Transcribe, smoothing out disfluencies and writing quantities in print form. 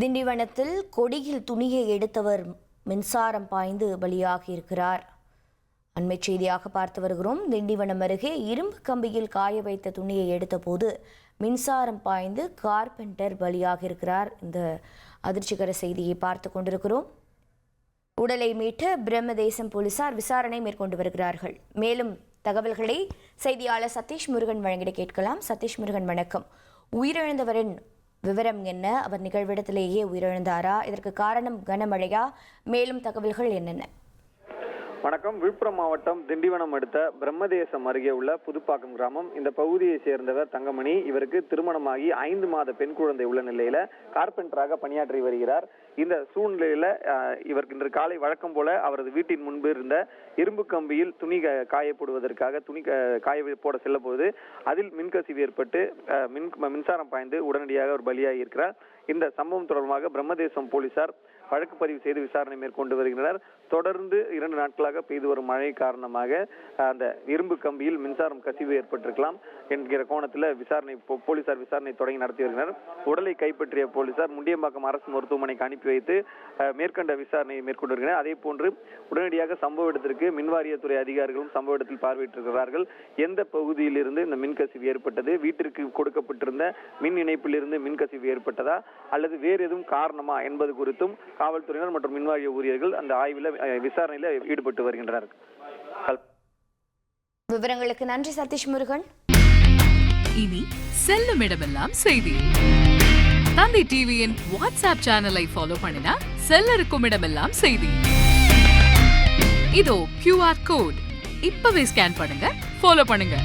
திண்டிவனத்தில் கொடியில் துணியை எடுத்தவர் மின்சாரம் பாய்ந்து பலியாகியிருக்கிறார். அண்மை செய்தியாக பார்த்து வருகிறோம். திண்டிவனம் அருகே இரும்பு கம்பியில் காய வைத்த துணியை எடுத்த போது மின்சாரம் பாய்ந்து கார்பெண்டர் பலியாகியிருக்கிறார். இந்த அதிர்ச்சிகர செய்தியை பார்த்து கொண்டிருக்கிறோம். உடலை மீட்ட பிரம்மதேசம் போலீசார் விசாரணை மேற்கொண்டு வருகிறார்கள். மேலும் தகவல்களை செய்தியாளர் சதீஷ் முருகன் வழங்கிட கேட்கலாம். சதீஷ் முருகன், வணக்கம். உயிரிழந்தவரின் விவரம் என்ன? அவர் நிகழ்விடத்திலேயே உயிரிழந்தாரா? இதற்கு காரணம் கனமழையா? மேலும் தகவல்கள் என்னென்ன? வணக்கம். விழுப்புரம் மாவட்டம் திண்டிவனம் அடுத்த பிரம்மதேசம் அருகே உள்ள புதுப்பாக்கம் கிராமம். இந்த பகுதியை சேர்ந்தவர் தங்கமணி. இவருக்கு திருமணமாகி 5 மாத பெண் குழந்தை உள்ள நிலையில கார்பெண்டராக பணியாற்றி வருகிறார். இந்த சூழ்நிலையில இவருக்கு இன்று காலை வழக்கம் போல அவரது வீட்டின் முன்பு இருந்த இரும்பு கம்பியில் துணி காயப்படுவதற்காக துணி காய போட செல்ல போது அதில் மின்கசிவு ஏற்பட்டு மின்சாரம் பாய்ந்து உடனடியாக அவர் பலியாகி இருக்கிறார். இந்த சம்பவம் தொடர்பாக பிரம்மதேசம் போலீசார் வழக்கு பதிவு செய்து விசாரணை மேற்கொண்டு வருகின்றனர். தொடர்ந்து 2 நாட்களாக பெய்து வரும் மழை காரணமாக அந்த இரும்பு கம்பியில் மின்சாரம் கசிவு ஏற்பட்டிருக்கலாம் என்கிற கோணத்தில் போலீசார் விசாரணை தொடங்கி நடத்தி வருகின்றனர். உடலை கைப்பற்றிய போலீசார் முண்டியம்பாக்கம் அரசு மருத்துவமனைக்கு அனுப்பி வைத்து மேற்கண்ட விசாரணையை மேற்கொண்டு வருகின்றனர். அதே போன்று உடனடியாக சம்பவ இடத்திற்கு மின்வாரியத்துறை அதிகாரிகளும் சம்பவ இடத்தில் பார்வையிட்டிருக்கிறார்கள். எந்த பகுதியில் இருந்து இந்த மின்கசிவு ஏற்பட்டது, வீட்டிற்கு கொடுக்கப்பட்டிருந்த மின் இணைப்பில் இருந்து மின்கசிவு ஏற்பட்டதா அல்லது வேறு எதுவும் காரணமா என்பது குறித்தும் காவல்துறையினர் மற்றும் மின்வாரிய ஊழியர்கள் அந்த ஆய்வில் விசாரணையில் ஈடுபட்டு வருகின்றனர். விவரங்களுக்கு நன்றி சதீஷ் முருகன். இனி செல்லும் இடமெல்லாம் செய்தி. தந்தி டிவியின் வாட்ஸ்அப் சேனலை ஃபாலோ பண்ணினா செல்லருக்கும் இடமெல்லாம் செய்தி. இதோ QR கோட் இப்பவே ஸ்கேன் பண்ணுங்க, ஃபாலோ பண்ணுங்க.